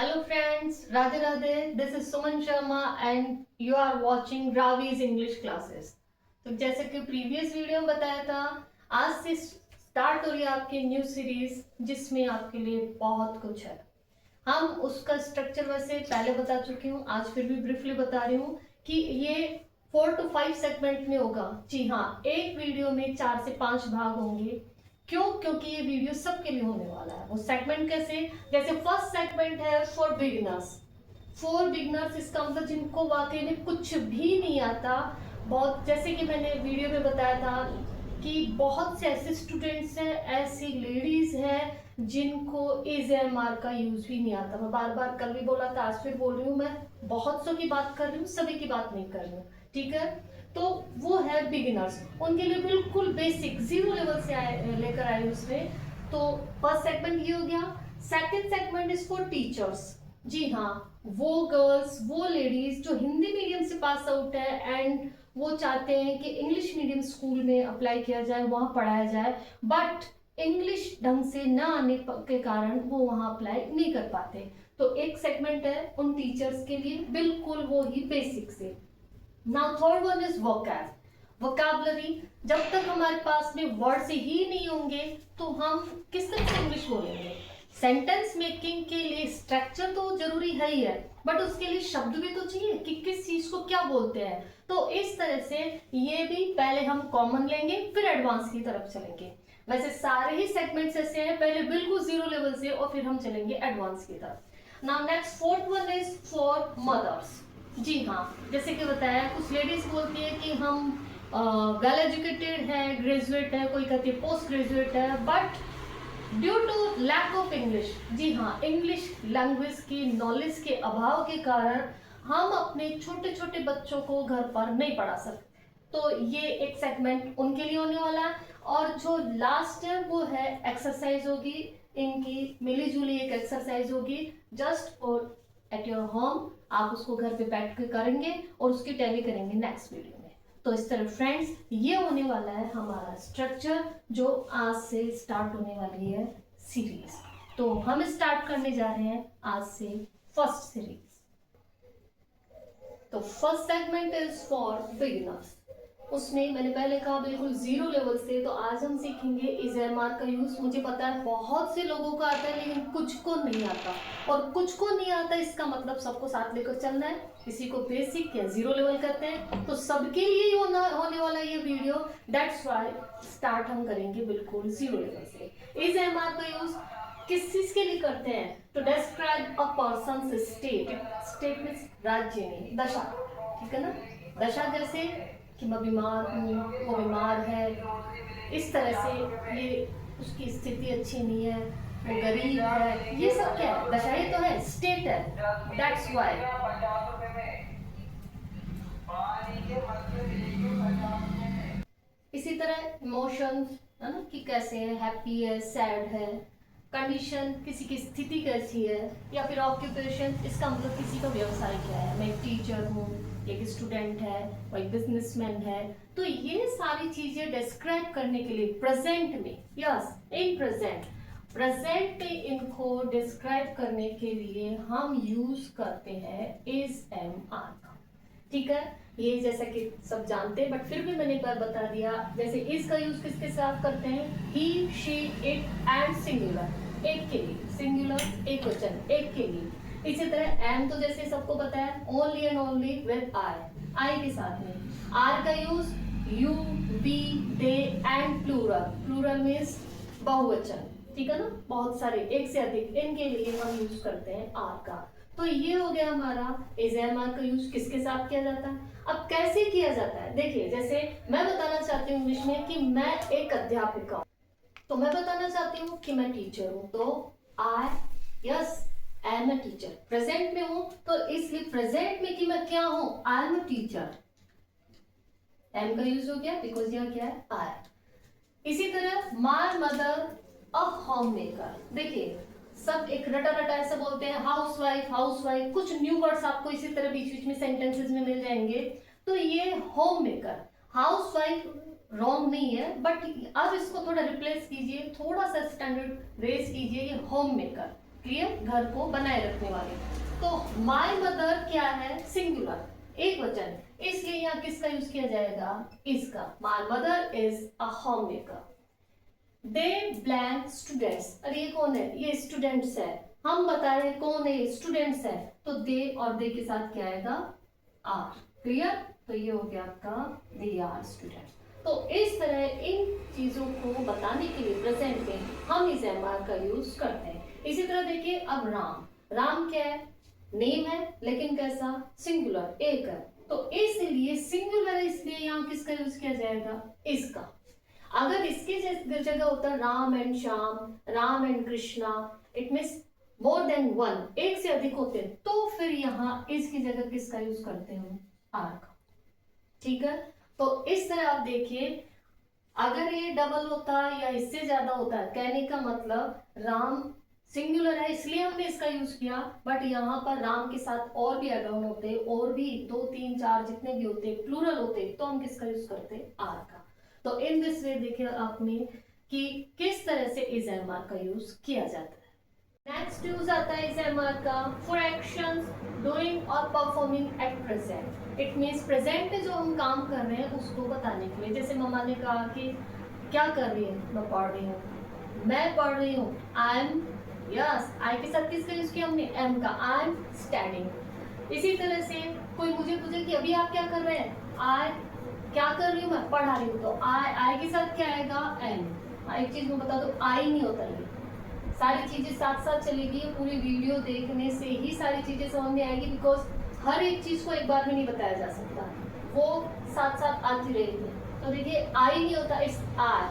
Hello friends, Radhe Radhe. This is Suman Sharma and you are watching Ravi's English classes. तो जैसे कि previous video में बताया था, आज से स्टार्ट हो रही है आपकी न्यू सीरीज जिसमें आपके लिए बहुत कुछ है। हम उसका स्ट्रक्चर वैसे पहले बता चुकी हूँ, आज फिर भी ब्रीफली बता रही हूँ कि ये 4 to 5 सेगमेंट में होगा। जी हाँ, एक वीडियो में 4 से 5 भाग होंगे। क्यों? क्योंकि ये वीडियो सबके लिए होने वाला है। वो सेगमेंट कैसे? जैसे फर्स्ट सेगमेंट है फॉर बिगिनर्स। फॉर बिगिनर्स इसका मतलब जिनको वाकई में कुछ भी नहीं आता। बहुत जैसे कि मैंने वीडियो में बताया था कि बहुत से ऐसे स्टूडेंट्स हैं, ऐसी लेडीज हैं जिनको AZMR का यूज भी नहीं आता। मैं बार बार कल भी बोला था, आज फिर बोल रही हूँ, मैं बहुत सौ की बात कर रही हूँ, सभी की बात नहीं कर रही हूँ। ठीक है, तो वो है बिगिनर्स, उनके लिए बिल्कुल बेसिक जीरो लेवल से लेकर आए उसमें। तो फर्स्ट सेगमेंट ये हो गया। Second segment is for teachers. जी हाँ, वो गर्ल्स, वो लेडीज जो हिंदी मीडियम से पास आउट है एंड वो चाहते हैं कि इंग्लिश मीडियम स्कूल में अप्लाई किया जाए, वहां पढ़ाया जाए, बट इंग्लिश ढंग से न आने के कारण वो वहां अप्लाई नहीं कर पाते। तो एक सेगमेंट है उन टीचर्स के लिए, बिल्कुल वो ही बेसिक से। Now third one is vocab, vocabulary. जब तक हमारे पास में वर्ड्स ही नहीं होंगे तो हम किस तरह से इंग्लिश बोलेंगे। सेंटेंस मेकिंग के लिए स्ट्रक्चर तो जरूरी है ही है, बट उसके लिए शब्द भी तो चाहिए कि किस चीज को क्या बोलते हैं। तो इस तरह से ये भी पहले हम कॉमन लेंगे, फिर एडवांस की तरफ चलेंगे। वैसे सारे ही सेगमेंट्स ऐसे हैं, पहले बिल्कुल जीरो लेवल से और फिर हम चलेंगे एडवांस की तरफ। Now next fourth one is for mothers. जी हाँ, जैसे कि बताया, कुछ लेडीज बोलती है कि हम वेल एजुकेटेड है, ग्रेजुएट है, कोई कहती है पोस्ट ग्रेजुएट है, but due to lack of English, जी हाँ, इंग्लिश लैंग्वेज की नॉलेज के अभाव के कारण हम अपने छोटे छोटे बच्चों को घर पर नहीं पढ़ा सकते। तो ये एक सेगमेंट उनके लिए होने वाला है। और जो लास्ट है वो है एक्सरसाइज होगी, इनकी मिली जुली एक एक्सरसाइज होगी जस्ट और एट योर होम। आप उसको घर पे बैठ के करेंगे और उसकी टैली करेंगे नेक्स्ट वीडियो में। तो इस तरह फ्रेंड्स ये होने वाला है हमारा स्ट्रक्चर जो आज से स्टार्ट होने वाली है सीरीज। तो हम स्टार्ट करने जा रहे हैं आज से फर्स्ट सीरीज। तो first segment is for beginners. उसमें मैंने पहले कहा बिल्कुल जीरो लेवल से। तो आज हम सीखेंगे इज़ेमार का यूज। मुझे पता है बहुत से लोगों को आता है लेकिन कुछ को नहीं आता, और कुछ को नहीं आता इसका मतलब सबको साथ लेकर चलना है। किसी को बेसिक या जीरो लेवल करते हैं, तो सबके लिए ही होने वाला ये वीडियो। दैट्स वाई स्टार्ट हम करेंगे बिल्कुल जीरो लेवल से। इज़ेमार का यूज किस चीज के लिए करते हैं? To describe a person state. State means राज्य में, दशा। ठीक है ना, दशा जैसे कि मैं बीमार हूँ, वो बीमार है, इस तरह से ये उसकी स्थिति अच्छी नहीं है, वो गरीब है, ये सब क्या है? दशा ही तो है, स्टेट है। That's why. इसी तरह इमोशंस है ना, कि कैसे है, हैप्पी है, सैड है। कंडीशन, किसी की स्थिति कैसी है। या फिर ऑक्यूपेशन, इसका मतलब किसी का व्यवसाय क्या है। मैं एक टीचर हूँ, एक स्टूडेंट है, और एक बिजनेसमैन है। तो ये सारी चीजें डिस्क्राइब करने के लिए प्रेजेंट में, यस इन प्रेजेंट में इनको डिस्क्राइब करने के लिए हम यूज करते हैं इज एम आर का। ठीक है, ये जैसा कि सब जानते हैं, बट फिर भी मैंने एक बार बता दिया। जैसे इस का यूज किसके साथ करते हैं? ही, शी, इट एंड सिंगुलर, एक के लिए। सिंगुलर एक वचन, एक के लिए। इसी तरह एम तो जैसे सबको पता है, only and only with I के साथ में। आर का use you, we, they and plural. Plural means बहुवचन। ठीक है ना, बहुत सारे, एक से अधिक, इनके लिए हम यूज करते हैं आर का। तो ये हो गया हमारा इज़ेमार का यूज किसके साथ किया जाता है। अब कैसे किया जाता है, देखिए, जैसे मैं बताना चाहती हूँ इंग्लिश में कि मैं एक अध्यापिका हूँ, तो मैं बताना चाहती हूँ कि मैं टीचर हूँ, तो I, yes, I am a teacher. Present में हूँ तो इसलिए प्रेजेंट में कि मैं क्या हूँ, I am a teacher. Am का यूज हो गया बिकॉज यह क्या है, आई। इसी तरह my mother a homemaker. देखिए, सब एक रटा रटा ऐसा बोलते हैं, हाउस वाइफ। कुछ न्यू वर्ड्स आपको इसी तरह बीच बीच में सेंटेंसेस में मिल जाएंगे। तो ये home maker, house wife wrong नहीं है, बट अब इसको थोड़ा रिप्लेस कीजिए, थोड़ा सा स्टैंडर्ड रेस कीजिए, ये होम मेकर। क्लियर, घर को बनाए रखने वाले। तो माय मदर क्या है, सिंगुलर, एक वचन, इसलिए यहाँ किसका यूज किया जाएगा, इसका। My mother is a home maker. They blank students, अरे ये कौन है, ये स्टूडेंट्स है, हम बता रहे हैं कौन है, ये स्टूडेंट्स है, तो दे और दे के साथ क्या आएगा, आर। क्लियर, तो ये हो गया आपका दे आर स्टूडेंट्स। तो इस तरह इन चीजों को बताने के लिए प्रेजेंट में हम इस एमआर का यूज करते हैं। इसी तरह देखिए अब राम, राम क्या है, नेम है, लेकिन कैसा, सिंगुलर, एक है, तो इसलिए सिंगुलर है, इसलिए यहाँ किसका यूज किया जाएगा, इसका। अगर इसके जगह होता Ram and Shyam, Ram and Krishna, it means more than one, एक से अधिक होते हैं, तो फिर यहाँ इसकी जगह किसका यूज करते हैं, आर का। ठीक है, तो इस तरह आप देखिए, अगर ये डबल होता या इससे ज्यादा होता है, कहने का मतलब राम सिंगुलर है इसलिए हमने इसका यूज किया, बट यहाँ पर राम के साथ और भी एड ऑन होते, और भी 2 3 4 जितने भी होते, प्लूरल होते, तो हम किसका यूज करते, आर का। तो इन दिस वे देखिए आपने कि किस तरह से इज एमआर का यूज किया जाता है। नेक्स्ट यूज आता है इज एमआर का फॉर एक्शंस डूइंग और performing at present. It means present में जो हम काम कर रहे हैं उसको बताने के लिए। जैसे मम्मा ने कहा कि क्या कर रही है, मैं पढ़ रही हूँ, मैं पढ़ रही हूँ, आई एम, यस, आई के साथ किसका यूज किया हमने, एम का, आई एम स्टडिंग। इसी तरह से कोई मुझे पूछे कि अभी आप क्या कर रहे हैं, आई क्या कर रही हूँ, मैं पढ़ा रही हूँ, तो आई के साथ क्या आएगा, एम। एक चीज मैं बता दो, आई नहीं होता, ये सारी चीजें साथ साथ चलेगी। पूरी वीडियो देखने से ही सारी चीजें समझ में आएगी, बिकॉज हर एक चीज को एक बार में नहीं बताया जा सकता, वो साथ साथ आती रहेगी। तो देखिए आई नहीं होता, इट्स आई,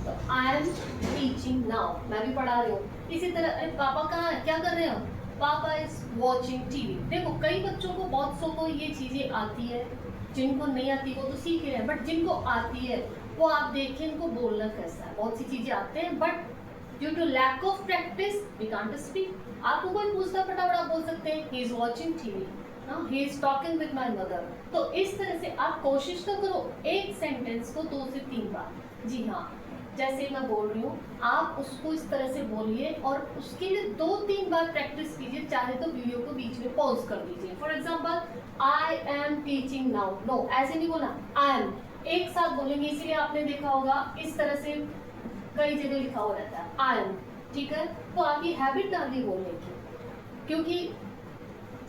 तो आई एम टीचिंग नाउ, मैं भी पढ़ा रही हूँ। इसी तरह अरे पापा कहाँ है, क्या कर रहे हो, पापा इज वॉचिंग टीवी। देखो कई बच्चों को, बहुत सौ को ये चीजें आती है, जिनको नहीं आती वो तो सीख रहे हैं, बट जिनको आती है वो आप देखिए इनको बोलना कैसा है। बहुत सी चीजें आते हैं, but due to lack of practice we can't speak. आपको कोई पूछता फटाफट आप बोल सकते हैं he is watching TV, he is talking with my mother. तो इस तरह से आप कोशिश तो करो एक सेंटेंस को 2 से 3 बार, जी हाँ, जैसे मैं बोल रही हूँ आप उसको इस तरह से बोलिए, और उसके लिए 2-3 बार प्रैक्टिस कीजिए। चाहे तो वीडियो को बीच में पॉज कर दीजिए। For example I am teaching now, no ऐसे नहीं बोला, आई एम एक साथ बोलेंगे। इसीलिए आपने देखा होगा इस तरह से कई जगह लिखा हो रहता है आई एम, ठीक है। तो आप ये हैबिट डालिए बोलने की, क्योंकि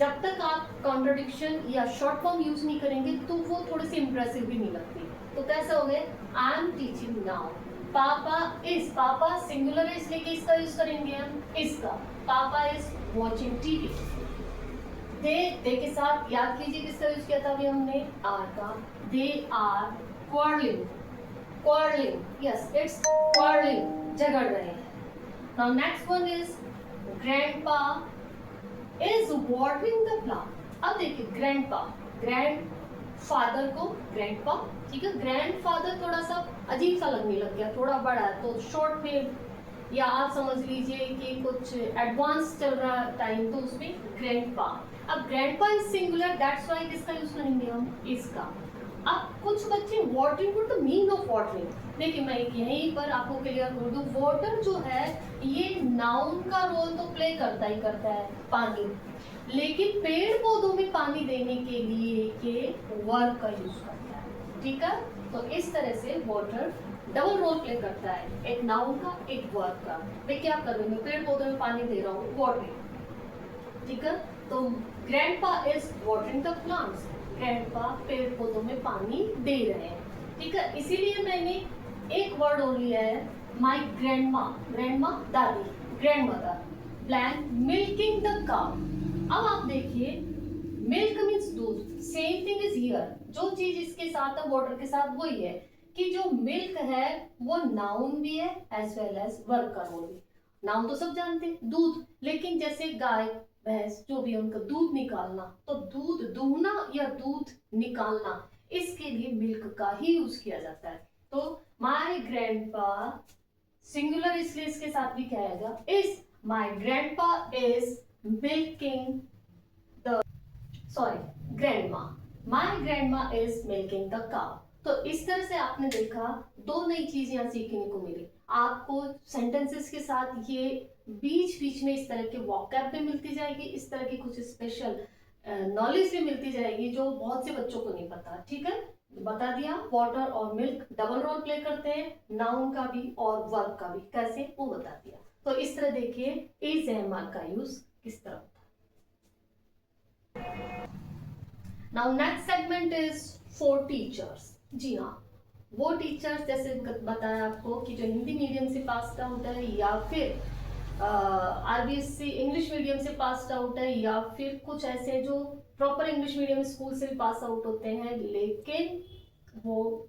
जब तक आप कॉन्ट्रडिक्शन या शॉर्ट फॉर्म यूज नहीं करेंगे तो वो थोड़े से इंप्रेसिव भी नहीं लगती। तो कैसा हो गया, आई एम टीचिंग नाउ। पापा इज, पापा सिंगुलर है इसलिए कि इसका यूज करेंगे हम, इसका। पापा इज वॉचिंग टीवी। दे के साथ याद कीजिए किसका यूज किया था अभी हमने, आर का। They are quarrelling, quarrelling, yes it's quarrelling, झगड़ रहे हैं। Now next one is grandpa is watering the plant. अब देखिए ग्रैंडपा, ग्रैंड फादर को ग्रैंडपा, ठीक है। ग्रैंडफादर थोड़ा सा अजीब सा लगने लग गया, थोड़ा बड़ा है, तो शॉर्ट में या आप समझ लीजिए कि कुछ एडवांस चल रहा टाइम, तो उसमें ग्रैंडपा। अब grandpa is singular, that's why किसका यूज करेंगे हम, इसका। अब कुछ बच्चे watering, what the meaning of watering, देखिए मैं यहीं पर आपको क्लियर कर दूं, वाटर जो है ये नाउन का रोल तो प्ले करता ही करता है, पानी, लेकिन पेड़ पौधों में पानी देने के लिए ये वर्ब का यूज करता है, ठीक है। तो इस तरह से वाटर डबल रोल प्ले करता है, एक नाउन का एक वर्ब का। मैं क्या कर रही हूँ, पेड़ पौधों में पानी दे रहा हूँ, वाटरिंग, ठीक है। तो grandpa is watering the plants, grandpa पेड़ पौधों में पानी दे रहे हैं, ठीक है। इसीलिए मैंने एक वर्ड और लिया है, माई ग्रैंडमा, ग्रैंडमा दादी, grandmother, blank milking the cow. अब आप देखिए मिल्क मीन्स दूध, सेम थिंग इज हियर, जो चीज इसके साथ है वाटर के साथ वही है, कि जो मिल्क है वो नाउन भी है एज वेल एज वर्ब का रोल भी। नाउन तो सब जानते हैं दूध, लेकिन जैसे गाय भैंस जो भी है उनका दूध निकालना, तो दूध दूहना या दूध निकालना, इसके लिए मिल्क का ही यूज किया जाता है। तो माई ग्रैंडपा सिंगुलर इसलिए इसके साथ भी क्या आएगा, is my grandpa is milking the, sorry grandma, my grandma is milking the cow. तो इस तरह से आपने देखा 2 नई चीज यहाँ सीखने को मिली। आपको सेंटेंसेस के साथ ये बीच बीच में इस तरह के वोकैब भी मिलती जाएगी, इस तरह की कुछ स्पेशल नॉलेज भी मिलती जाएगी जो बहुत से बच्चों को नहीं पता। ठीक है, बता दिया। वाटर और मिल्क डबल रोल प्ले करते हैं, नाउन का भी और वर्ब का भी, कैसे वो बता दिया। तो इस तरह देखिए इज एमआर का यूज किस तरह होता है। Now next segment is for teachers. जी हाँ, वो टीचर्स जैसे बताया आपको कि जो हिंदी मीडियम से पास आउट है या फिर आरबीएससी इंग्लिश मीडियम से पास आउट है या फिर कुछ ऐसे जो प्रॉपर इंग्लिश मीडियम स्कूल से भी पास आउट होते हैं लेकिन वो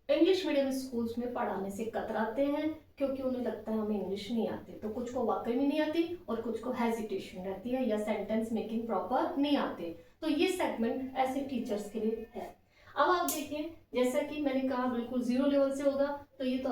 इंग्लिश मीडियम स्कूल्स में पढ़ाने से कतराते हैं क्योंकि उन्हें लगता है हमें इंग्लिश नहीं आती। तो कुछ को वाकई में नहीं आती और कुछ को हेजिटेशन रहती है या सेंटेंस मेकिंग प्रॉपर नहीं आते। तो ये सेगमेंट ऐसे टीचर्स के लिए है। अब आप देखिए, जैसा कि मैंने कहा बिल्कुल जीरो लेवल से होगा, तो ये तो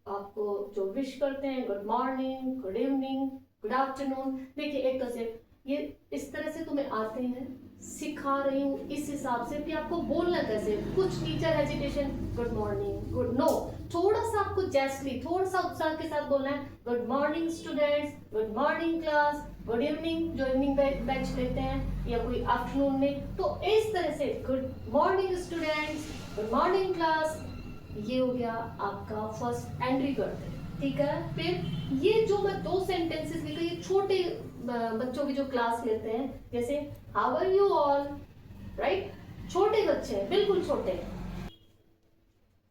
आपको जो विश करते हैं, good morning, good evening, good afternoon. देखिए एक तो से ये इस तरह से तुम्हें आते हैं, सिखा रही हूँ इस हिसाब से कि आपको बोलना कैसे। कुछ teacher hesitation, good morning, good no, थोड़ा सा आपको जैसली थोड़ा सा उत्साह के साथ बोलना है, good morning students, good morning class, good evening जो इवनिंग बैच लेते हैं या कोई आफ्टरनून में। तो इस तरह से good morning students, good morning class, ये हो गया आपका फर्स्ट एंट्री करते हैं। ठीक है, फिर ये जो मैं दो सेंटेंसेस लिखे, ये छोटे बच्चों की जो क्लास लेते हैं, जैसे how are you all, right, छोटे बच्चे हैं, बिल्कुल छोटे,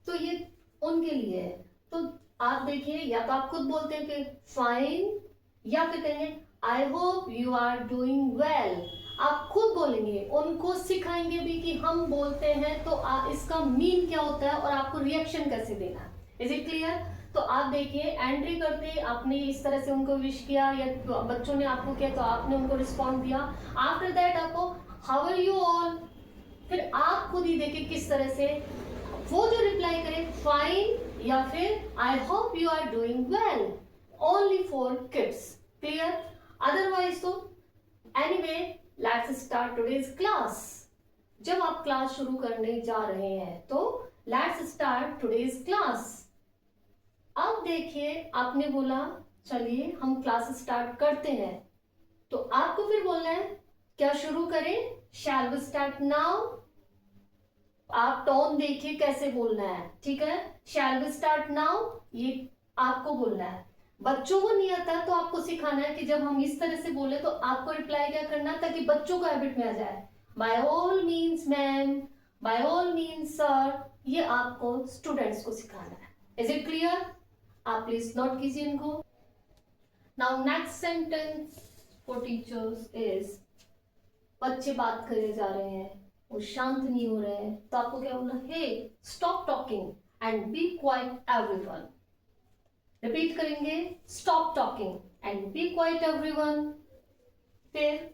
तो ये उनके लिए है। तो आप देखिए, या तो आप खुद बोलते हैं कि फाइन, या फिर कहेंगे I hope you are doing well. आप खुद बोलेंगे, उनको सिखाएंगे भी कि हम बोलते हैं तो इसका मीन क्या होता है और आपको रिएक्शन कैसे देना है। Is it clear? तो आप देखिए, एंट्री करते आपने इस तरह से उनको विश किया या बच्चों ने आपको किया तो आपने उनको रिस्पॉन्ड दिया। आफ्टर दैट आपको हाउ आर यू ऑल, फिर आप खुद ही देखिए किस तरह से वो जो रिप्लाई करे, फाइन या फिर I hope you are doing well, only for kids. Clear? Otherwise तो anyway, let's start today's class. जब आप क्लास शुरू करने जा रहे हैं तो लेट्स स्टार्ट टुडेज क्लास। अब देखिए, आपने बोला चलिए हम क्लास स्टार्ट करते हैं, तो आपको फिर बोलना है क्या शुरू करें, शैल वी स्टार्ट नाउ। आप टोन देखिए कैसे बोलना है। ठीक है, शैल वी स्टार्ट नाउ, ये आपको बोलना है। बच्चों को नहीं आता तो आपको सिखाना है कि जब हम इस तरह से बोले तो आपको रिप्लाई क्या करना है ताकि बच्चों को हैबिट में आ जाए। By all means ma'am, by all means sir, ये आपको स्टूडेंट्स को सिखाना है। Is it clear? आप प्लीज नोट कीजिए इनको। Now next sentence for teachers is, बच्चे बात करे जा रहे हैं, वो शांत नहीं हो रहे हैं, तो आपको क्या बोलना, hey stop talking and be quiet everyone. Repeat करेंगे, stop talking and be quiet everyone. फिर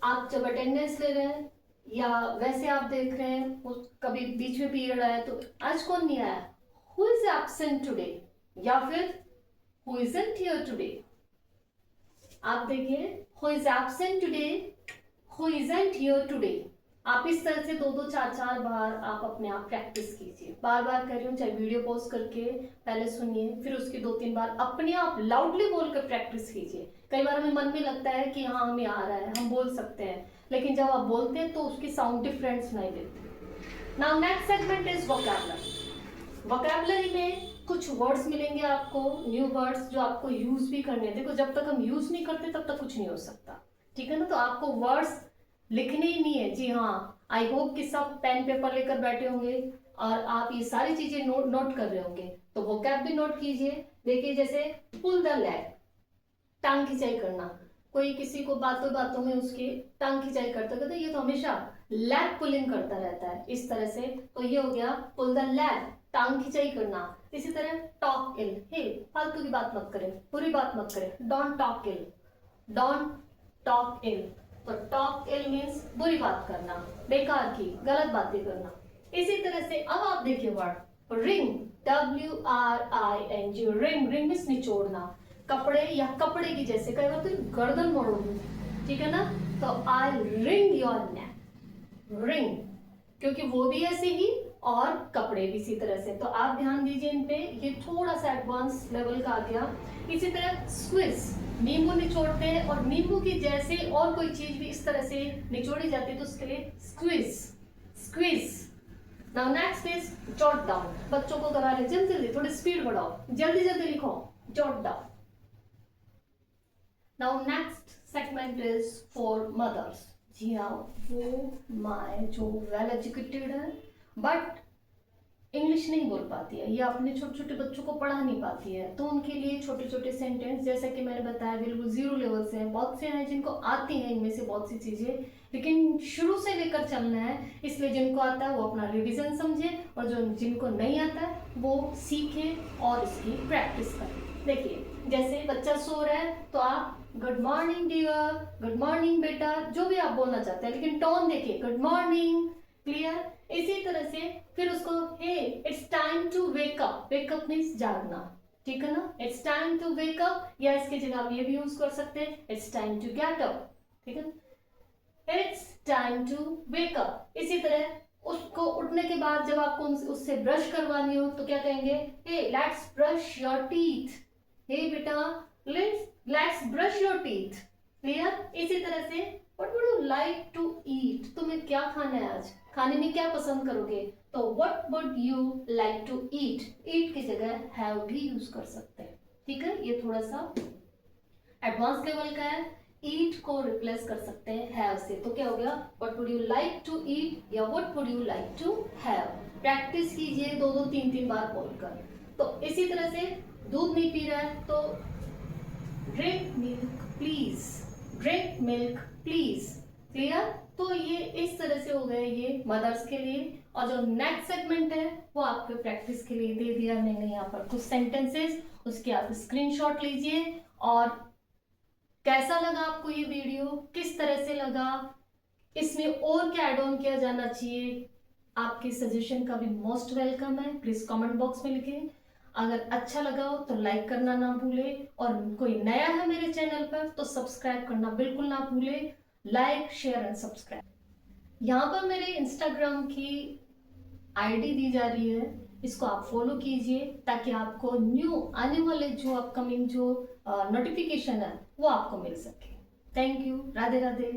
आप जब अटेंडेंस ले रहे हैं या वैसे आप देख रहे हैं कभी बीच में पीरियड आया तो आज कौन नहीं आया, हु इज एब्सेंट टुडे, या फिर हु इजंट हियर टुडे। आप देखिए, who is absent today, who isn't here today. आप इस तरह से दो दो चार चार बार आप अपने आप प्रैक्टिस कीजिए। बार बार कर रही हूँ, चाहे वीडियो पॉज करके पहले सुनिए, फिर उसके दो तीन बार अपने आप लाउडली बोलकर प्रैक्टिस कीजिए। कई बार हमें मन में लगता है कि हाँ हमें आ रहा है, हम बोल सकते हैं, लेकिन जब आप बोलते हैं तो उसकी साउंड डिफरेंट सुनाई देती। Now next segment is vocabulary. Vocabulary में कुछ वर्ड्स मिलेंगे आपको, न्यू वर्ड्स जो आपको यूज भी करने हैं। देखो, जब तक हम यूज नहीं करते तब तक कुछ नहीं हो सकता। ठीक है ना? तो आपको वर्ड्स लिखने ही नहीं है। जी हाँ, आई होप कि सब पेन पेपर लेकर बैठे होंगे और आप ये सारी चीजें नोट कर रहे होंगे, तो वोकैब भी नोट कीजिए। देखिए, जैसे पुल द लेग, टांग खिंचाई करना। कोई किसी को बातों बातों में उसकी टांग खिंचाई करता कहते ये तो हमेशा लेग पुलिंग करता रहता है इस तरह से, तो ये हो गया पुल द लेग, टांग खिंचाई करना। इसी तरह टॉक इल, हे फालतू की बात मत करें, बुरी बात मत करें, don't talk ill, don't talk ill. तो टॉक इल मीन्स बुरी बात करना, बेकार की गलत बातें करना। इसी तरह से अब आप देखिए word wring, WRING, wring, wring means निचोड़ना, कपड़े या कपड़े की जैसे कई बार तो गर्दन मोड़ दूं, ठीक है ना? तो आई रिंग योर नेक, रिंग, क्योंकि वो भी ऐसे ही और कपड़े भी इसी तरह से। तो आप ध्यान दीजिए इन पे, ये थोड़ा सा एडवांस लेवल का आ गया। इसी तरह स्क्विज, नींबू निचोड़ते हैं और नींबू की जैसे और कोई चीज भी इस तरह से निचोड़ी जाती है तो उसके लिए squeeze, squeeze. Now next is jot down. बच्चों को करा रहे जल्दी जल्दी, थोड़ी स्पीड बढ़ाओ, जल्दी जल्दी लिखो, jot down. Now next segment is for mothers. जी हाँ, वो माँ जो वेल एजुकेटेड है बट इंग्लिश नहीं बोल पाती है या अपने छोटे छोटे बच्चों को पढ़ा नहीं पाती है, तो उनके लिए छोटे छोटे सेंटेंस, जैसा कि मैंने बताया, बिल्कुल जीरो लेवल से हैं। बहुत से हैं जिनको आती हैं इनमें से बहुत सी चीज़ें, लेकिन शुरू से लेकर चलना है, इसलिए जिनको आता है वो अपना रिविजन समझे और जो जिनको नहीं आता है वो सीखे और इसकी प्रैक्टिस करें। देखिए, जैसे बच्चा सो रहा है तो आप good morning dear, good morning बेटा, जो भी आप बोलना चाहते हैं, लेकिन टोन देखिए, गुड मॉर्निंग, क्लियर। इसी तरह से फिर उसको hey it's time to wake up, wake up means जागना, ठीक है ना, it's time to wake up, या इसके जगह आप ये भी यूज कर सकते हैं it's time to get up, ठीक है, it's time to wake up. इसी तरह उसको उठने के बाद जब आपको उससे ब्रश करवानी हो तो क्या कहेंगे, hey let's brush your teeth, hey बेटा let's brush your teeth, clear. इसी तरह से what would you like to eat, तुम्हें क्या खाना है आज, खाने में क्या पसंद करोगे, तो what would you like to eat, eat की जगह हैव भी यूज कर सकते हैं, ठीक है। ये थोड़ा सा एडवांस लेवल का है, ईट को रिप्लेस कर सकते हैं हैव से, तो क्या हो गया, what would you like to eat या what would you like to have. Practice कीजिए दो दो तीन तीन बार बोलकर। तो इसी तरह से दूध नहीं पी रहा है तो drink milk please, drink milk please, clear. तो ये इस तरह से हो गए ये मदर्स के लिए। और जो नेक्स्ट सेगमेंट है वो आपके प्रैक्टिस के लिए दे दिया मैंने यहाँ पर कुछ सेंटेंसेस, उसके आप स्क्रीनशॉट लीजिए। और कैसा लगा आपको ये वीडियो, किस तरह से लगा, इसमें और क्या एड ऑन किया जाना चाहिए, आपके सजेशन का भी मोस्ट वेलकम है, प्लीज कमेंट बॉक्स में लिखें। अगर अच्छा लगा हो तो लाइक करना ना भूले, और कोई नया है मेरे चैनल पर तो सब्सक्राइब करना बिल्कुल ना भूले, लाइक शेयर एंड सब्सक्राइब। यहाँ पर मेरे इंस्टाग्राम की आईडी दी जा रही है, इसको आप फॉलो कीजिए ताकि आपको न्यू आने वाले जो अपकमिंग जो नोटिफिकेशन है वो आपको मिल सके। Thank you, Radhe Radhe.